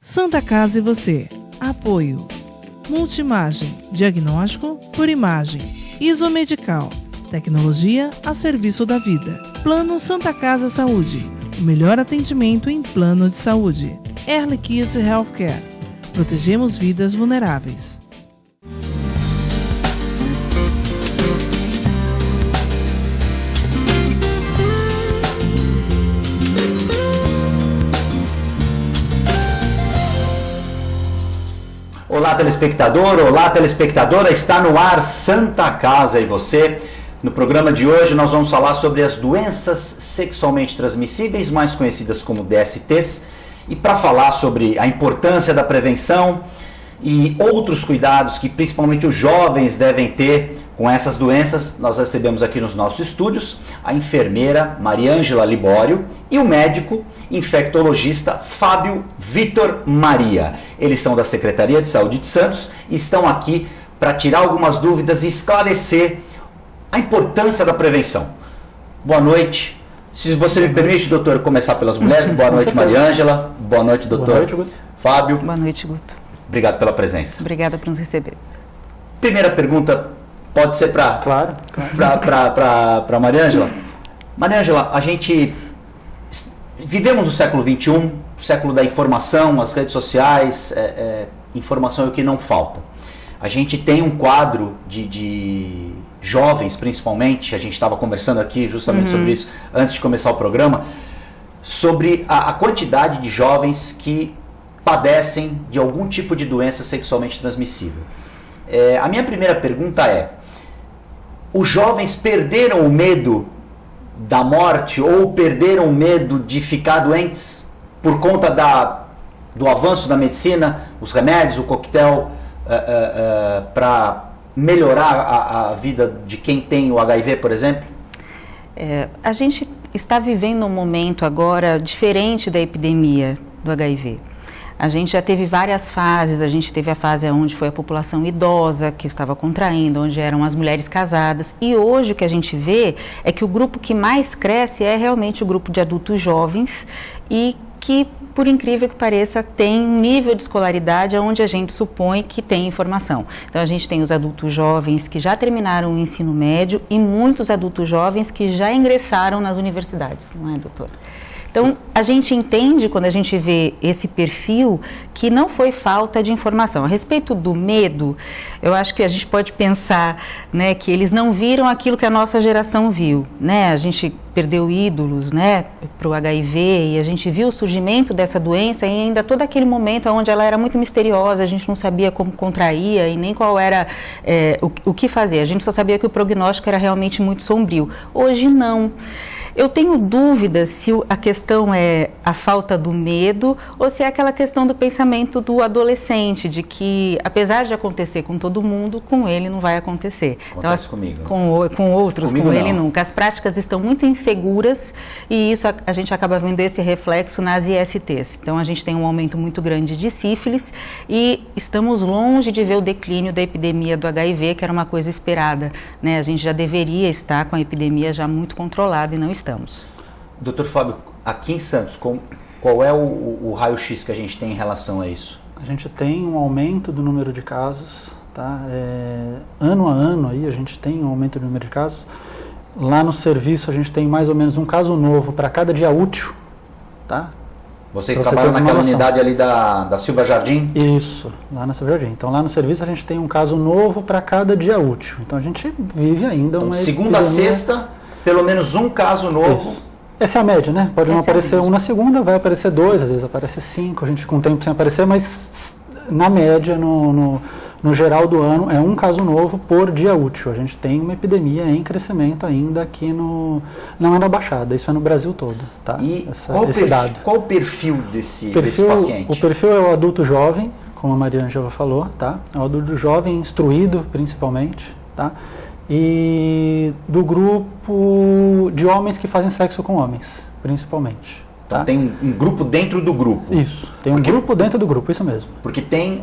Santa Casa e você. Apoio. Multimagem. Diagnóstico por imagem. Isomedical. Tecnologia a serviço da vida. Plano Santa Casa Saúde. O melhor atendimento em plano de saúde. Early Kids Healthcare. Protegemos vidas vulneráveis. Olá, telespectador, olá, telespectadora, está no ar Santa Casa e você. No programa de hoje nós vamos falar sobre as doenças sexualmente transmissíveis, mais conhecidas como DSTs, e para falar sobre a importância da prevenção e outros cuidados que principalmente os jovens devem ter com essas doenças, nós recebemos aqui nos nossos estúdios a enfermeira Mariângela Libório e o médico infectologista Fábio Vitor Maria. Eles são da Secretaria de Saúde de Santos e estão aqui para tirar algumas dúvidas e esclarecer a importância da prevenção. Boa noite. Se você me permite, doutor, começar pelas mulheres. Boa noite, Mariângela. Boa noite, doutor. Boa noite, Guto. Fábio. Boa noite, Guto. Obrigado pela presença. Obrigada por nos receber. Primeira pergunta pode ser para Claro. para Mariângela. Mariângela, a gente vivemos no século XXI, século da informação, as redes sociais, informação é o que não falta. A gente tem um quadro de jovens, principalmente, a gente estava conversando aqui justamente sobre isso antes de começar o programa, sobre a quantidade de jovens que padecem de algum tipo de doença sexualmente transmissível. A minha primeira pergunta é: os jovens perderam o medo da morte ou perderam o medo de ficar doentes por conta do avanço da medicina, os remédios, o coquetel, para melhorar a vida de quem tem o HIV, por exemplo? A gente está vivendo um momento agora diferente da epidemia do HIV. A gente já teve várias fases, a gente teve a fase onde foi a população idosa que estava contraindo, onde eram as mulheres casadas, e hoje o que a gente vê é que o grupo que mais cresce é realmente o grupo de adultos jovens e que, por incrível que pareça, tem um nível de escolaridade onde a gente supõe que tem informação. Então a gente tem os adultos jovens que já terminaram o ensino médio e muitos adultos jovens que já ingressaram nas universidades, não é, doutor? Então, a gente entende, quando a gente vê esse perfil, que não foi falta de informação. A respeito do medo, eu acho que a gente pode pensar, né, que eles não viram aquilo que a nossa geração viu, né? A gente perdeu ídolos, né, para o HIV, e a gente viu o surgimento dessa doença e ainda todo aquele momento onde ela era muito misteriosa, a gente não sabia como contraía e nem qual era o que fazer. A gente só sabia que o prognóstico era realmente muito sombrio. Hoje, não. Eu tenho dúvidas se a questão é a falta do medo ou se é aquela questão do pensamento do adolescente, de que, apesar de acontecer com todo mundo, com ele não vai acontecer. Acontece comigo. Com outros, comigo com ele não. nunca. As práticas estão muito inseguras e isso a gente acaba vendo esse reflexo nas ISTs. Então, a gente tem um aumento muito grande de sífilis e estamos longe de ver o declínio da epidemia do HIV, que era uma coisa esperada, né? A gente já deveria estar com a epidemia já muito controlada e não estamos. Doutor Fábio, aqui em Santos, qual é o raio-x que a gente tem em relação a isso? A gente tem um aumento do número de casos, tá? Ano a ano aí a gente tem um aumento do número de casos. Lá no serviço a gente tem mais ou menos um caso novo para cada dia útil, tá? Vocês trabalham naquela unidade ali da Silva Jardim? Isso, lá na Silva Jardim. Então lá no serviço a gente tem um caso novo para cada dia útil. Então a gente vive ainda uma segunda a sexta, pelo menos um caso novo. Isso. Essa é a média, né? Pode não aparecer um na segunda, vai aparecer dois, às vezes aparece 5, a gente fica um tempo sem aparecer, mas na média, no geral do ano, é um caso novo por dia útil. A gente tem uma epidemia em crescimento ainda aqui não é na Baixada, isso é no Brasil todo, tá? E esse dado. Qual o perfil desse paciente? O perfil é o adulto jovem, como a Mariângela falou, tá? É o adulto jovem instruído, principalmente, tá? E do grupo de homens que fazem sexo com homens, principalmente. Tá? Então tem um grupo dentro do grupo. Isso, tem um grupo dentro do grupo, isso mesmo. Porque tem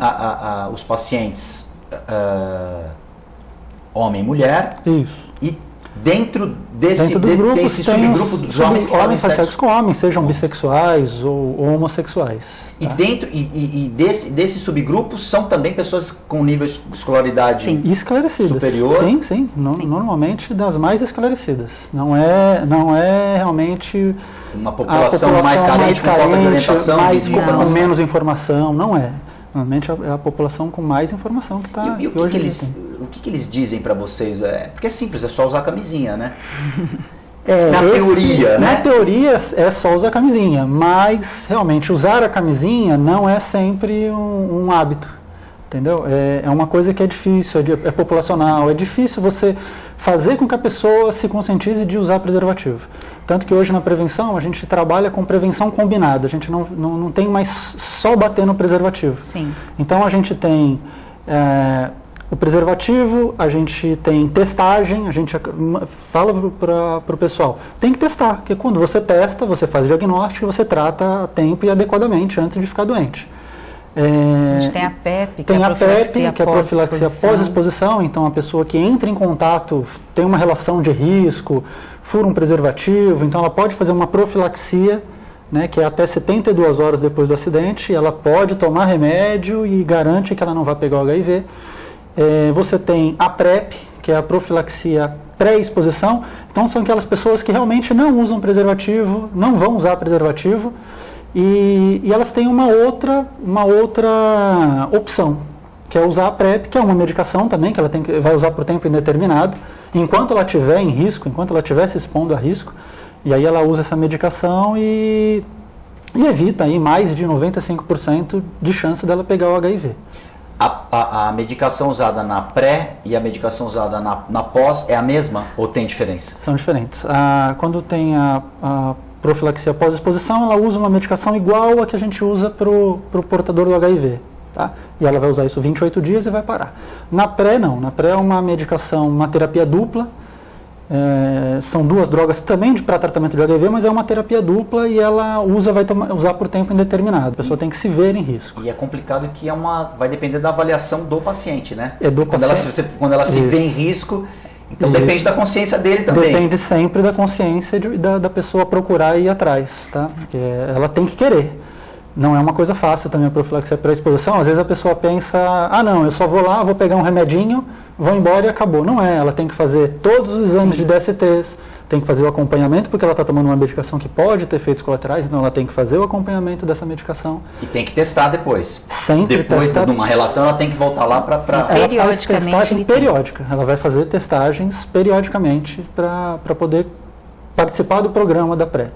os pacientes homem e mulher. Isso. E Dentro desse grupos subgrupo dos homens que homens fazem sexo sexo com homens, sejam bissexuais ou homossexuais. E tá? dentro desse subgrupo são também pessoas com nível de escolaridade esclarecidas. superior? Sim. Normalmente das mais esclarecidas. Não é realmente uma população mais carente, com falta de orientação, com menos informação, não é. Normalmente é a população com mais informação que está hoje. O que eles dizem para vocês? Porque é simples, é só usar a camisinha, né? Teoria, né? Na teoria é só usar a camisinha, mas realmente usar a camisinha não é sempre um hábito, entendeu? É uma coisa que é difícil, é populacional, é difícil você fazer com que a pessoa se conscientize de usar preservativo. Tanto que hoje na prevenção a gente trabalha com prevenção combinada, a gente não tem mais só bater no preservativo. Sim. Então a gente tem o preservativo, a gente tem testagem, a gente fala para o pessoal, tem que testar, porque quando você testa, você faz diagnóstico, você trata a tempo e adequadamente antes de ficar doente. A gente tem a PEP, que é a profilaxia pós-exposição, então a pessoa que entra em contato tem uma relação de risco, fura um preservativo, então ela pode fazer uma profilaxia, né, que é até 72 horas depois do acidente, ela pode tomar remédio e garante que ela não vai pegar o HIV. Você tem a PrEP, que é a profilaxia pré-exposição, então são aquelas pessoas que realmente não usam preservativo, não vão usar preservativo, e elas têm uma outra opção, que é usar a PrEP, que é uma medicação também, que ela vai usar por tempo indeterminado, enquanto ela estiver em risco, enquanto ela estiver se expondo a risco, e aí ela usa essa medicação e evita aí mais de 95% de chance dela pegar o HIV. A medicação usada na pré e a medicação usada na pós é a mesma ou tem diferença? São diferentes. Quando tem a profilaxia pós-exposição, ela usa uma medicação igual a que a gente usa para o portador do HIV. Tá? E ela vai usar isso 28 dias e vai parar. Na pré, não. Na pré é uma medicação, uma terapia dupla. São duas drogas também para tratamento de HIV, mas é uma terapia dupla e ela vai usar por tempo indeterminado. A pessoa tem que se ver em risco. E é complicado que vai depender da avaliação do paciente, né? Quando ela se vê em risco, então depende da consciência dele também. Depende sempre da consciência da pessoa procurar ir atrás, tá? Porque ela tem que querer. Não é uma coisa fácil também a profilaxia pré-exposição. Às vezes a pessoa pensa, não, eu só vou lá, vou pegar um remedinho, vou embora e acabou. Não é, ela tem que fazer todos os exames de DSTs, tem que fazer o acompanhamento, porque ela está tomando uma medicação que pode ter efeitos colaterais, então ela tem que fazer o acompanhamento dessa medicação. E tem que testar depois. Sempre depois de uma relação, ela tem que voltar lá para... Ela faz testagem periódica, ela vai fazer testagens periodicamente para poder participar do programa da PrEP.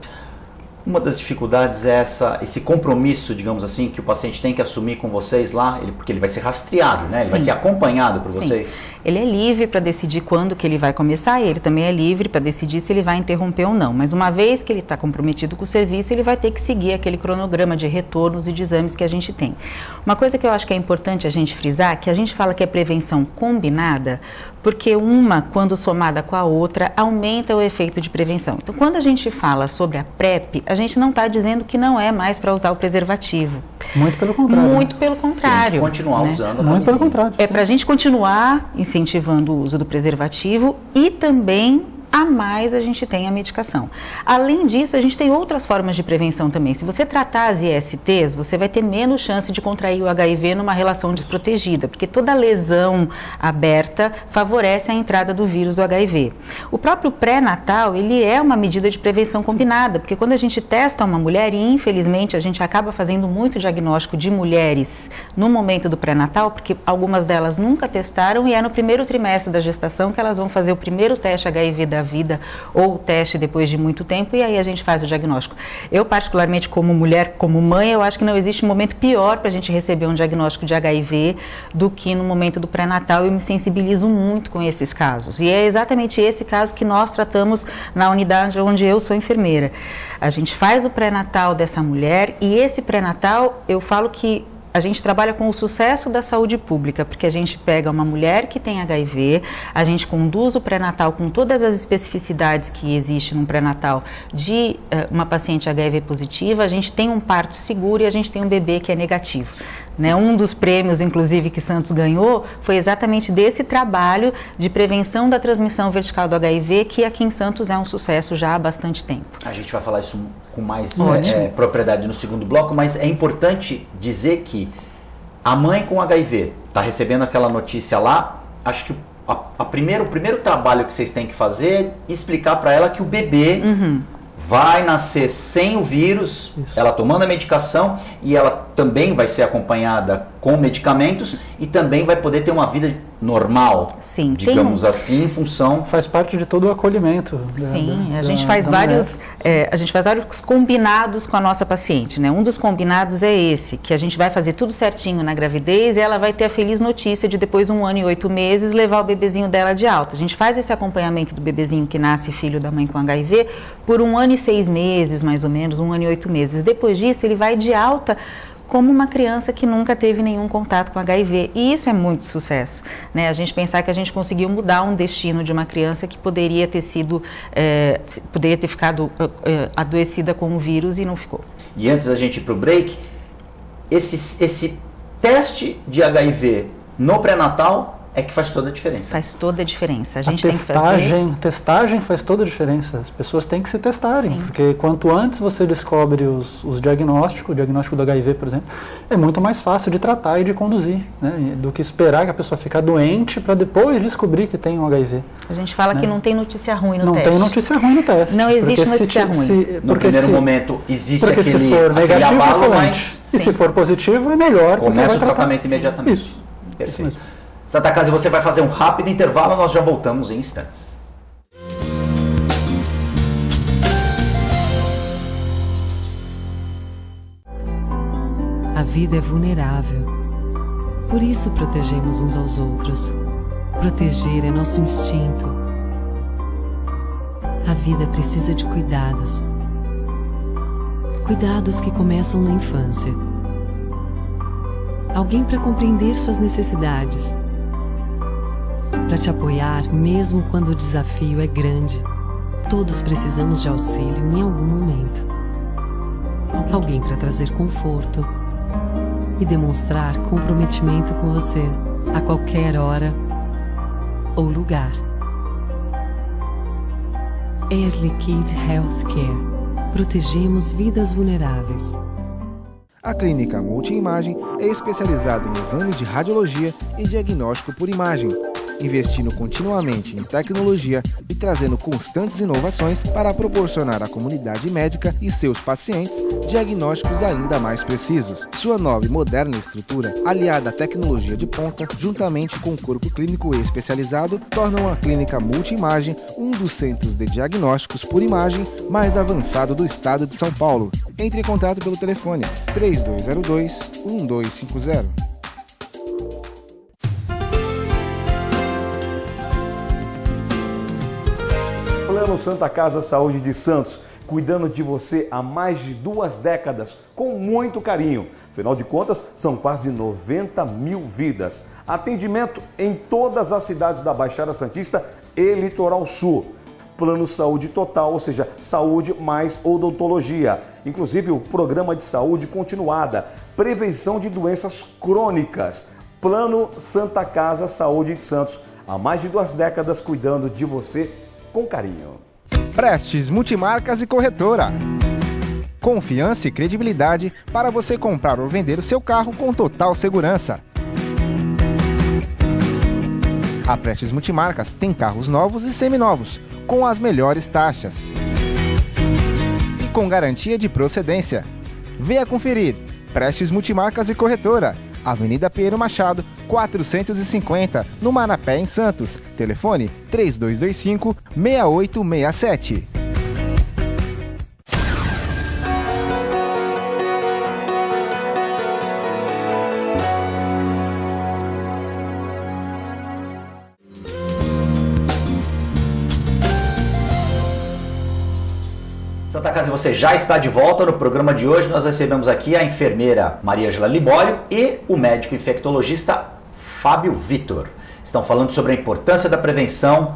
Uma das dificuldades é esse compromisso, digamos assim, que o paciente tem que assumir com vocês lá, porque ele vai ser rastreado, né? Ele vai ser acompanhado por vocês. Ele é livre para decidir quando que ele vai começar e ele também é livre para decidir se ele vai interromper ou não. Mas uma vez que ele está comprometido com o serviço, ele vai ter que seguir aquele cronograma de retornos e de exames que a gente tem. Uma coisa que eu acho que é importante a gente frisar, que a gente fala que é prevenção combinada, porque uma, quando somada com a outra, aumenta o efeito de prevenção. Então, quando a gente fala sobre a PrEP, a gente não está dizendo que não é mais para usar o preservativo. Muito pelo contrário. Muito pelo contrário. Tem que continuar usando. Muito pelo contrário. É para a gente continuar incentivando o uso do preservativo e também a mais a gente tem a medicação. Além disso, a gente tem outras formas de prevenção também. Se você tratar as ISTs, você vai ter menos chance de contrair o HIV numa relação desprotegida, porque toda lesão aberta favorece a entrada do vírus do HIV. O próprio pré-natal, ele é uma medida de prevenção combinada, porque quando a gente testa uma mulher, e infelizmente a gente acaba fazendo muito diagnóstico de mulheres no momento do pré-natal, porque algumas delas nunca testaram e é no primeiro trimestre da gestação que elas vão fazer o primeiro teste HIV da vida ou o teste depois de muito tempo e aí a gente faz o diagnóstico. Eu particularmente como mulher, como mãe, eu acho que não existe um momento pior para a gente receber um diagnóstico de HIV do que no momento do pré-natal. Eu me sensibilizo muito com esses casos e é exatamente esse caso que nós tratamos na unidade onde eu sou enfermeira. A gente faz o pré-natal dessa mulher e esse pré-natal eu falo que a gente trabalha com o sucesso da saúde pública, porque a gente pega uma mulher que tem HIV, a gente conduz o pré-natal com todas as especificidades que existem no pré-natal de uma paciente HIV positiva, a gente tem um parto seguro e a gente tem um bebê que é negativo. né? Um dos prêmios, inclusive, que Santos ganhou foi exatamente desse trabalho de prevenção da transmissão vertical do HIV, que aqui em Santos é um sucesso já há bastante tempo. A gente vai falar isso com mais propriedade no segundo bloco, mas é importante dizer que a mãe com HIV está recebendo aquela notícia lá, acho que o primeiro trabalho que vocês têm que fazer é explicar para ela que o bebê vai nascer sem o vírus, ela tomando a medicação, e ela também vai ser acompanhada com medicamentos e também vai poder ter uma vida normal, sim, digamos assim, em função... Faz parte de todo o acolhimento. Sim, a gente faz vários combinados com a nossa paciente, né? Um dos combinados é esse, que a gente vai fazer tudo certinho na gravidez e ela vai ter a feliz notícia de depois de 1 ano e 8 meses levar o bebezinho dela de alta. A gente faz esse acompanhamento do bebezinho que nasce filho da mãe com HIV por 1 ano e 6 meses, mais ou menos, 1 ano e 8 meses. Depois disso, ele vai de alta como uma criança que nunca teve nenhum contato com HIV. E isso é muito sucesso, né? A gente pensar que a gente conseguiu mudar um destino de uma criança que poderia ter ficado adoecida com o vírus e não ficou. E antes da gente ir para o break, esse teste de HIV no pré-natal é que faz toda a diferença. Faz toda a diferença. A testagem faz toda a diferença. As pessoas têm que se testarem, sim, porque quanto antes você descobre o diagnóstico do HIV, por exemplo, é muito mais fácil de tratar e de conduzir, né, do que esperar que a pessoa fique doente para depois descobrir que tem um HIV. A gente fala, né, que não tem notícia ruim no teste. Não tem notícia ruim no teste. Não existe notícia ruim. No primeiro momento existe porque aquele se for negativo, abalo, mas e se for positivo, é melhor. Começa o tratamento imediatamente. Isso. Perfeito. Isso. Santa Casa, você vai fazer um rápido intervalo, nós já voltamos em instantes. A vida é vulnerável. Por isso protegemos uns aos outros. Proteger é nosso instinto. A vida precisa de cuidados. Cuidados que começam na infância. Alguém para compreender suas necessidades. Para te apoiar, mesmo quando o desafio é grande. Todos precisamos de auxílio em algum momento. Alguém para trazer conforto e demonstrar comprometimento com você a qualquer hora ou lugar. Air Liquide Healthcare. Protegemos vidas vulneráveis. A Clínica Multiimagem é especializada em exames de radiologia e diagnóstico por imagem, investindo continuamente em tecnologia e trazendo constantes inovações para proporcionar à comunidade médica e seus pacientes diagnósticos ainda mais precisos. Sua nova e moderna estrutura, aliada à tecnologia de ponta, juntamente com o corpo clínico especializado, tornam a Clínica Multiimagem um dos centros de diagnósticos por imagem mais avançado do estado de São Paulo. Entre em contato pelo telefone 3202-1250. Plano Santa Casa Saúde de Santos, cuidando de você há mais de 2 décadas, com muito carinho. Afinal de contas, são quase 90 mil vidas. Atendimento em todas as cidades da Baixada Santista e Litoral Sul. Plano Saúde Total, ou seja, saúde mais odontologia. Inclusive o programa de saúde continuada, prevenção de doenças crônicas. Plano Santa Casa Saúde de Santos, há mais de 2 décadas cuidando de você com carinho. Prestes Multimarcas e Corretora. Confiança e credibilidade para você comprar ou vender o seu carro com total segurança. A Prestes Multimarcas tem carros novos e seminovos, com as melhores taxas e com garantia de procedência. Venha conferir. Prestes Multimarcas e Corretora, Avenida Pinheiro Machado, 450, no Manapé, em Santos. Telefone 3225-6867. Santa Casa, você já está de volta. No programa de hoje nós recebemos aqui a enfermeira Maria Ângela Libório e o médico infectologista Fábio Vitor. Estão falando sobre a importância da prevenção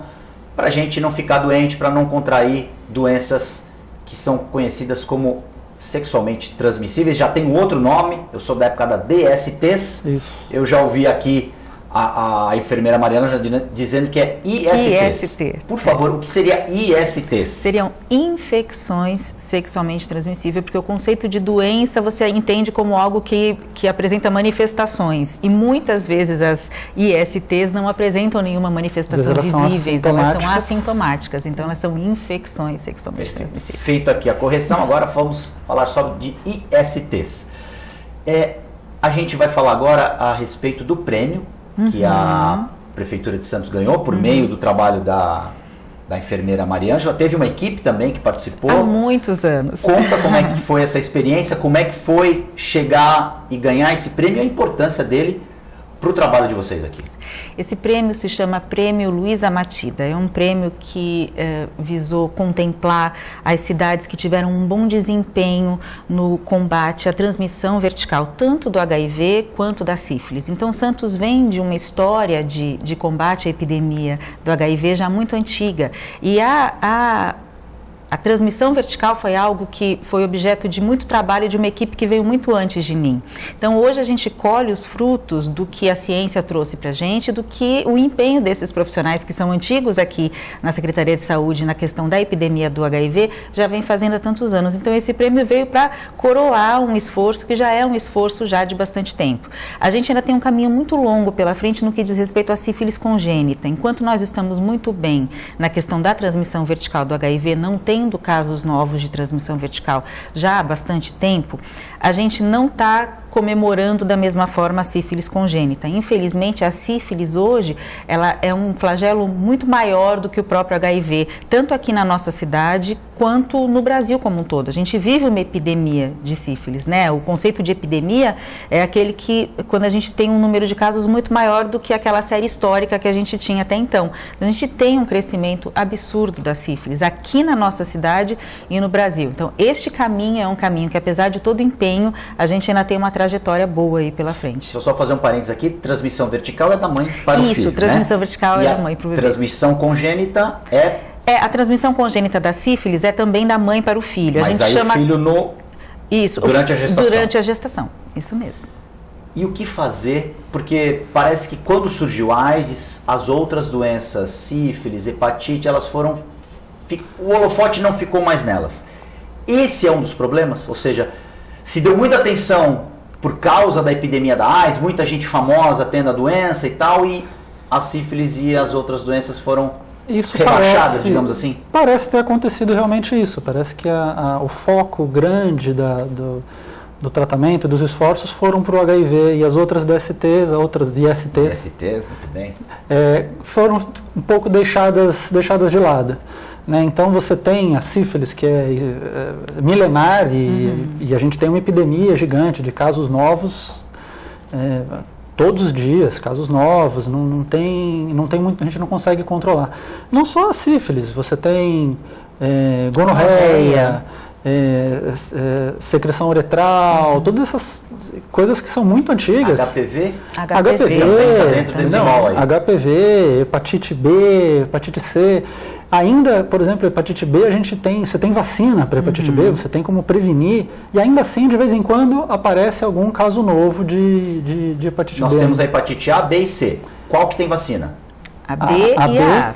para a gente não ficar doente, para não contrair doenças que são conhecidas como sexualmente transmissíveis, já tem um outro nome, eu sou da época da DSTs. Isso. Eu já ouvi aqui a enfermeira Mariana já dizendo que é ISTs. IST. Por favor, o que seria ISTs? Seriam infecções sexualmente transmissíveis, porque o conceito de doença você entende como algo que apresenta manifestações. E muitas vezes as ISTs não apresentam nenhuma manifestação visíveis, elas são assintomáticas. Então elas são infecções sexualmente transmissíveis. Feito aqui a correção, agora vamos falar só de ISTs. A gente vai falar agora a respeito do prêmio que a Prefeitura de Santos ganhou por meio do trabalho da enfermeira Mariângela. Teve uma equipe também que participou. Há muitos anos. Conta como é que foi essa experiência, como é que foi chegar e ganhar esse prêmio e a importância dele para o trabalho de vocês aqui. Esse prêmio se chama Prêmio Luísa Matida. É um prêmio que visou contemplar as cidades que tiveram um bom desempenho no combate à transmissão vertical, tanto do HIV quanto da sífilis. Então, Santos vem de uma história de combate à epidemia do HIV já muito antiga. E a transmissão vertical foi algo que foi objeto de muito trabalho de uma equipe que veio muito antes de mim. Então, hoje a gente colhe os frutos do que a ciência trouxe para a gente, do que o empenho desses profissionais que são antigos aqui na Secretaria de Saúde na questão da epidemia do HIV já vem fazendo há tantos anos. Então, esse prêmio veio para coroar um esforço que já é um esforço já de bastante tempo. A gente ainda tem um caminho muito longo pela frente no que diz respeito à sífilis congênita. Enquanto nós estamos muito bem na questão da transmissão vertical do HIV, não tendo casos novos de transmissão vertical já há bastante tempo, a gente não está comemorando da mesma forma a sífilis congênita. Infelizmente, a sífilis hoje, ela é um flagelo muito maior do que o próprio HIV, tanto aqui na nossa cidade, quanto no Brasil como um todo. A gente vive uma epidemia de sífilis, né? O conceito de epidemia é aquele que, quando a gente tem um número de casos muito maior do que aquela série histórica que a gente tinha até então. A gente tem um crescimento absurdo da sífilis aqui na nossa cidade e no Brasil. Então, este caminho é um caminho que, apesar de todo o empenho, a gente ainda tem uma trajetória boa aí pela frente. Deixa eu só fazer um parênteses aqui, transmissão vertical é da mãe para o filho, Isso, transmissão vertical é da mãe para o bebê. Transmissão congênita a transmissão congênita da sífilis é também da mãe para o filho. Mas a gente chama... o filho durante a gestação. Durante a gestação, isso mesmo. E o que fazer? Porque parece que quando surgiu a AIDS, as outras doenças, sífilis, hepatite, elas foram... O holofote não ficou mais nelas. Esse é um dos problemas, ou seja, se deu muita atenção por causa da epidemia da AIDS, muita gente famosa tendo a doença e tal, e a sífilis e as outras doenças foram rebaixadas, digamos assim? Parece ter acontecido realmente isso. Parece que o foco grande do tratamento, dos esforços foram para o HIV e as outras DSTs, outras ISTs. DSTs, muito bem. Foram um pouco deixadas de lado. Né? Então você tem a sífilis, que é milenar, e a gente tem uma epidemia gigante de casos novos todos os dias, casos novos, não tem muito, a gente não consegue controlar. Não só a sífilis, você tem gonorreia, secreção uretral, todas essas coisas que são muito antigas. HPV? HPV, dentro desse rol aí. HPV, hepatite B, hepatite C. Ainda, por exemplo, hepatite B, você tem vacina para hepatite B, você tem como prevenir, e ainda assim, de vez em quando, aparece algum caso novo de hepatite B. Nós temos a hepatite A, B e C. Qual que tem vacina? A B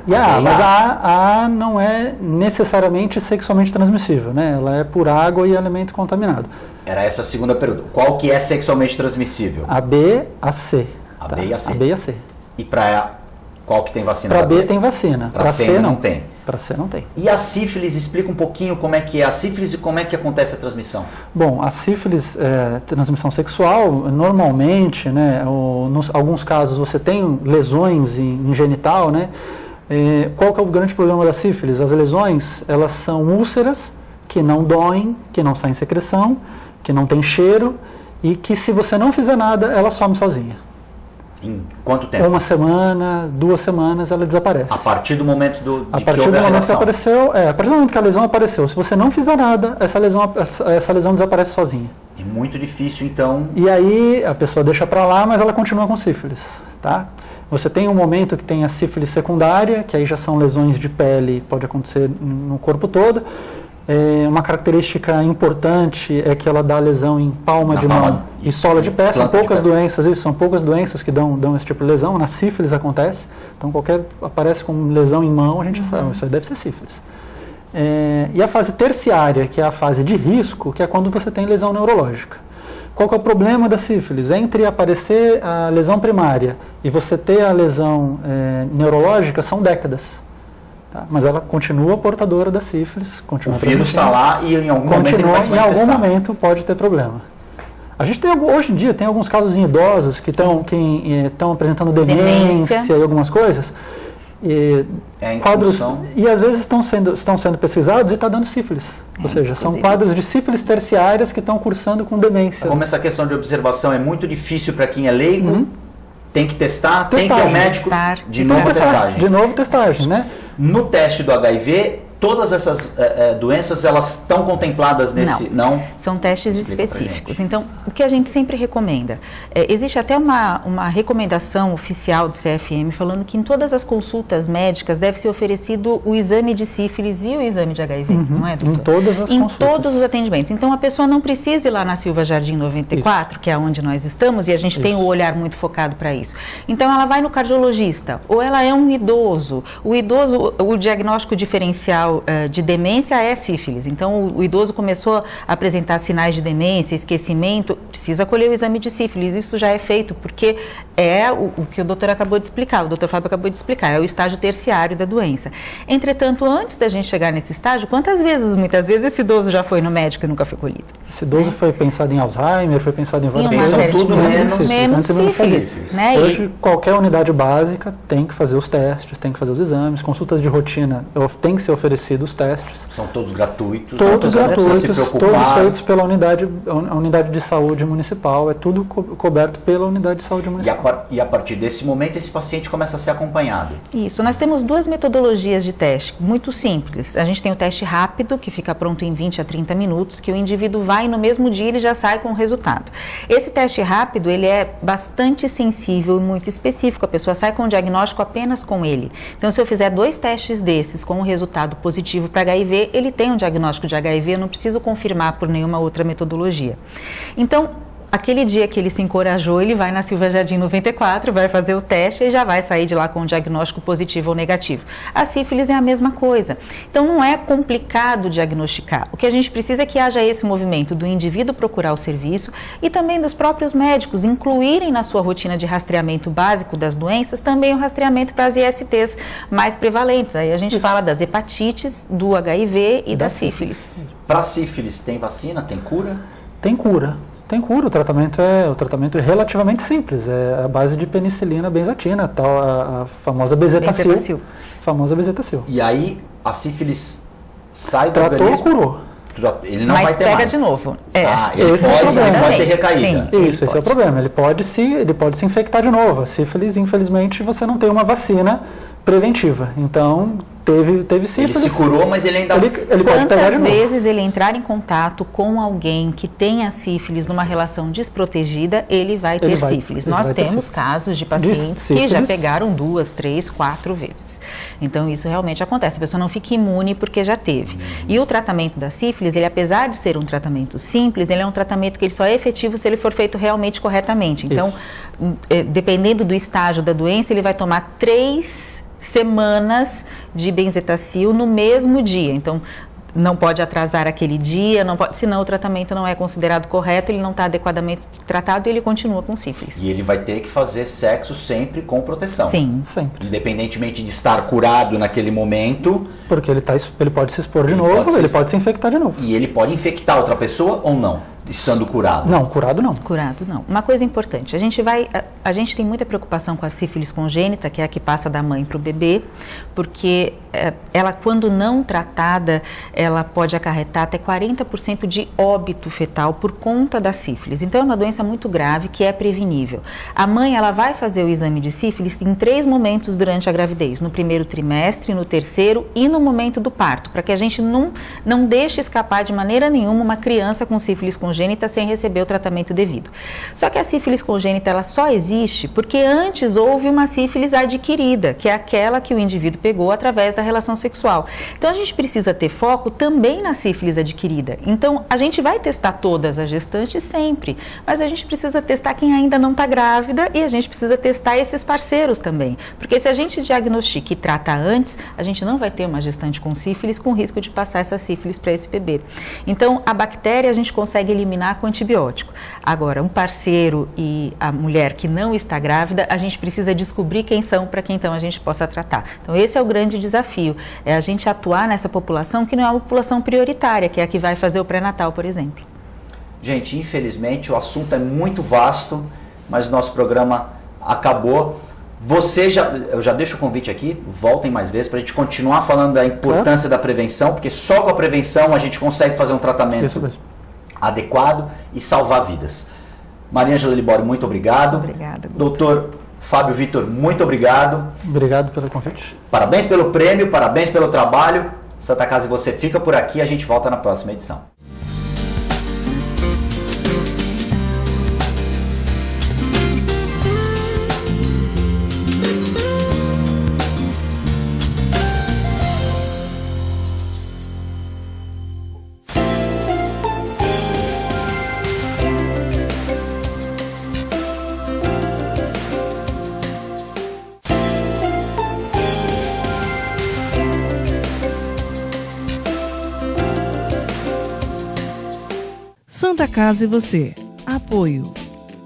e a A. Mas a não é necessariamente sexualmente transmissível, né? Ela é por água e alimento contaminado. Era essa a segunda pergunta. Qual que é sexualmente transmissível? A B, a C. A B e a C. A B e a C. E para qual que tem vacina? Para B tem vacina. Para C não tem. Para C não tem. E a sífilis, explica um pouquinho como é que é a sífilis e como é que acontece a transmissão. Bom, a sífilis transmissão sexual, normalmente, né, nos alguns casos você tem lesões em genital, né? Qual que é o grande problema da sífilis? As lesões, elas são úlceras que não doem, que não saem secreção, que não tem cheiro e que se você não fizer nada, ela some sozinha. Em quanto tempo? 1 semana, 2 semanas, ela desaparece. A partir do momento a partir do momento que apareceu, a partir do momento que a lesão apareceu, se você não fizer nada, essa lesão desaparece sozinha. É muito difícil, então. E aí a pessoa deixa para lá, mas ela continua com sífilis, tá? Você tem um momento que tem a sífilis secundária, que aí já são lesões de pele, pode acontecer no corpo todo. Uma característica importante é que ela dá lesão em palma de mão e sola de pé. São poucas doenças, são poucas doenças que dão esse tipo de lesão. Na sífilis acontece. Então, aparece com lesão em mão, a gente já sabe, isso aí deve ser sífilis. E a fase terciária, que é a fase de risco, que é quando você tem lesão neurológica. Qual que é o problema da sífilis? Entre aparecer a lesão primária e você ter a lesão neurológica, são décadas. Tá? Mas ela continua portadora da sífilis, continua. O vírus está lá e em algum momento ele vai se manifestar. Em algum momento pode ter problema. A gente tem, hoje em dia, tem alguns casos em idosos que estão apresentando demência e algumas coisas. Quadros, e às vezes estão sendo pesquisados e está dando sífilis. Ou seja, são quadros de sífilis terciárias que estão cursando com demência. Como essa questão de observação é muito difícil para quem é leigo, tem que testar, tem que ir ao médico, de novo testagem, né? No teste do HIV, todas essas doenças, elas estão contempladas nesse... Não? São testes específicos. Então, o que a gente sempre recomenda? Existe até uma recomendação oficial do CFM falando que em todas as consultas médicas deve ser oferecido o exame de sífilis e o exame de HIV, não é, doutor? Em todas as consultas. Em todos os atendimentos. Então, a pessoa não precisa ir lá na Silva Jardim 94, que é onde nós estamos, e a gente tem o olhar muito focado para isso. Então, ela vai no cardiologista, ou ela é um idoso. O diagnóstico diferencial de demência é sífilis. Então, o idoso começou a apresentar sinais de demência, esquecimento, precisa colher o exame de sífilis. Isso já é feito porque é o que o doutor acabou de explicar, o doutor Fábio acabou de explicar, é o estágio terciário da doença. Entretanto, antes da gente chegar nesse estágio, muitas vezes esse idoso já foi no médico e nunca foi colhido? Esse idoso foi pensado em Alzheimer, foi pensado em várias coisas. Tudo menos sífilis. Né? Hoje, qualquer unidade básica tem que fazer os testes, tem que fazer os exames, consultas de rotina tem que ser oferecidos os testes. São todos gratuitos. Todos gratuitos, todos feitos pela unidade de saúde municipal, é tudo coberto pela unidade de saúde municipal. E a partir desse momento, esse paciente começa a ser acompanhado. Isso, nós temos duas metodologias de teste, muito simples. A gente tem o teste rápido, que fica pronto em 20 a 30 minutos, que o indivíduo vai no mesmo dia e ele já sai com o resultado. Esse teste rápido, ele é bastante sensível e muito específico, a pessoa sai com o diagnóstico apenas com ele. Então, se eu fizer 2 testes desses com um resultado positivo para HIV, ele tem um diagnóstico de HIV, eu não preciso confirmar por nenhuma outra metodologia. Então, aquele dia que ele se encorajou, ele vai na Silva Jardim 94, vai fazer o teste e já vai sair de lá com um diagnóstico positivo ou negativo. A sífilis é a mesma coisa. Então, não é complicado diagnosticar. O que a gente precisa é que haja esse movimento do indivíduo procurar o serviço e também dos próprios médicos incluírem na sua rotina de rastreamento básico das doenças também o rastreamento para as ISTs mais prevalentes. Aí a gente fala das hepatites, do HIV e da sífilis. Para a sífilis, tem vacina, tem cura? Tem cura. Tem cura, o tratamento é relativamente simples, é a base de penicilina, benzatina, a famosa bezetacil. E aí a sífilis sai do organismo? Tratou, curou. Ele não vai ter mais. Mas pega de novo. Ele pode ter recaída. Esse é o problema, ele pode se infectar de novo. A sífilis, infelizmente, você não tem uma vacina preventiva, então teve sífilis. Ele se curou, mas ele ainda ele pode pegar de novo. Quantas vezes ele entrar em contato com alguém que tenha sífilis numa relação desprotegida, ele vai ter sífilis. Nós temos casos de pacientes que já pegaram 2, 3, 4 vezes. Então, isso realmente acontece. A pessoa não fica imune porque já teve. E o tratamento da sífilis, ele apesar de ser um tratamento simples, ele é um tratamento que ele só é efetivo se ele for feito realmente corretamente. Então, dependendo do estágio da doença, ele vai tomar 3 semanas de benzetacil no mesmo dia. Então, não pode atrasar aquele dia, senão o tratamento não é considerado correto, ele não está adequadamente tratado e ele continua com sífilis. E ele vai ter que fazer sexo sempre com proteção. Sim. Sempre. Independentemente de estar curado naquele momento. Porque ele pode se expor de novo, ele pode se infectar de novo. E ele pode infectar outra pessoa ou não? Estando curado? Não, curado não. Curado não. Uma coisa importante, a gente tem muita preocupação com a sífilis congênita, que é a que passa da mãe para o bebê, porque ela, quando não tratada, ela pode acarretar até 40% de óbito fetal por conta da sífilis. Então, é uma doença muito grave que é prevenível. A mãe, ela vai fazer o exame de sífilis em 3 momentos durante a gravidez, no primeiro trimestre, no terceiro e no momento do parto, para que a gente não deixe escapar de maneira nenhuma uma criança com sífilis congênita sem receber o tratamento devido. Só que a sífilis congênita, ela só existe porque antes houve uma sífilis adquirida, que é aquela que o indivíduo pegou através da da relação sexual. Então a gente precisa ter foco também na sífilis adquirida. Então a gente vai testar todas as gestantes sempre, mas a gente precisa testar quem ainda não está grávida e a gente precisa testar esses parceiros também. Porque se a gente diagnostica e trata antes, a gente não vai ter uma gestante com sífilis com risco de passar essa sífilis para esse bebê. Então a bactéria a gente consegue eliminar com antibiótico. Agora, um parceiro e a mulher que não está grávida, a gente precisa descobrir quem são para que então a gente possa tratar. Então esse é o grande desafio, é a gente atuar nessa população que não é uma população prioritária, que é a que vai fazer o pré-natal, por exemplo. Gente, infelizmente o assunto é muito vasto, mas o nosso programa acabou. Eu já deixo o convite aqui, voltem mais vezes para a gente continuar falando da importância da prevenção, porque só com a prevenção a gente consegue fazer um tratamento adequado e salvar vidas. Mariângela Libório, muito obrigado. Obrigada. Doutor Fábio Vitor, muito obrigado. Obrigado pelo convite. Parabéns pelo prêmio, parabéns pelo trabalho. Santa Casa e você fica por aqui, a gente volta na próxima edição. Santa Casa e você. Apoio.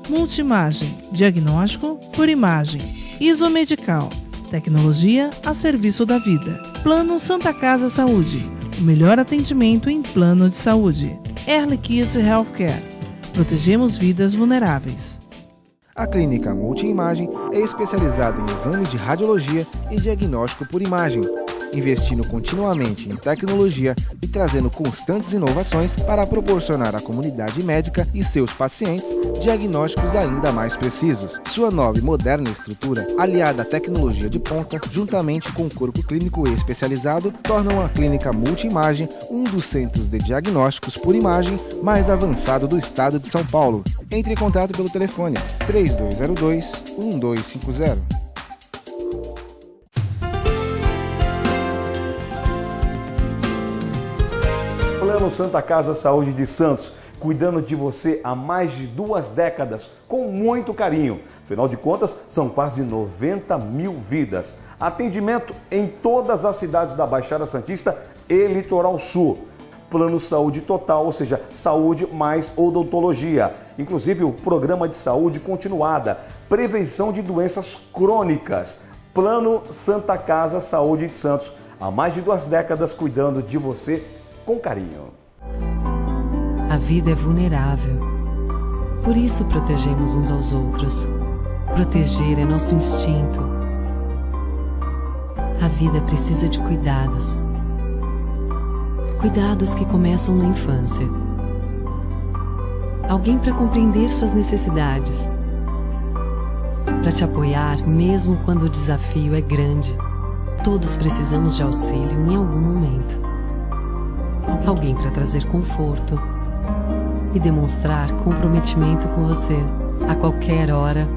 Multimagem. Diagnóstico por imagem. Isomedical. Tecnologia a serviço da vida. Plano Santa Casa Saúde. O melhor atendimento em plano de saúde. Early Kids Healthcare. Protegemos vidas vulneráveis. A Clínica Multimagem é especializada em exames de radiologia e diagnóstico por imagem, investindo continuamente em tecnologia e trazendo constantes inovações para proporcionar à comunidade médica e seus pacientes diagnósticos ainda mais precisos. Sua nova e moderna estrutura, aliada à tecnologia de ponta, juntamente com o corpo clínico especializado, tornam a Clínica Multimagem um dos centros de diagnósticos por imagem mais avançado do estado de São Paulo. Entre em contato pelo telefone 3202-1250. Plano Santa Casa Saúde de Santos, cuidando de você há mais de 2 décadas, com muito carinho. Afinal de contas, são quase 90 mil vidas. Atendimento em todas as cidades da Baixada Santista e Litoral Sul. Plano Saúde Total, ou seja, saúde mais odontologia. Inclusive o programa de saúde continuada, prevenção de doenças crônicas. Plano Santa Casa Saúde de Santos, há mais de 2 décadas cuidando de você com carinho. A vida é vulnerável. Por isso protegemos uns aos outros. Proteger é nosso instinto. A vida precisa de cuidados. Cuidados que começam na infância. Alguém para compreender suas necessidades. Para te apoiar mesmo quando o desafio é grande. Todos precisamos de auxílio em algum momento. Alguém para trazer conforto e demonstrar comprometimento com você a qualquer hora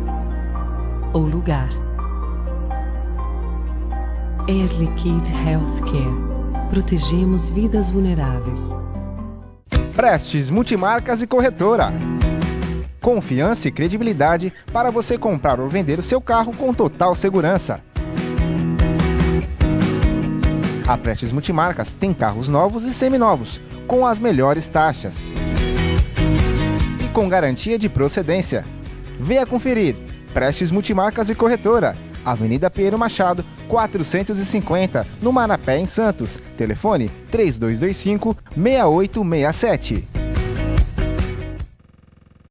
ou lugar. Early Kid Healthcare. Protegemos vidas vulneráveis. Prestes Multimarcas e Corretora. Confiança e credibilidade para você comprar ou vender o seu carro com total segurança. A Prestes Multimarcas tem carros novos e seminovos, com as melhores taxas e com garantia de procedência. Venha conferir. Prestes Multimarcas e Corretora, Avenida Pinheiro Machado, 450, no Manapé, em Santos. Telefone 3225-6867.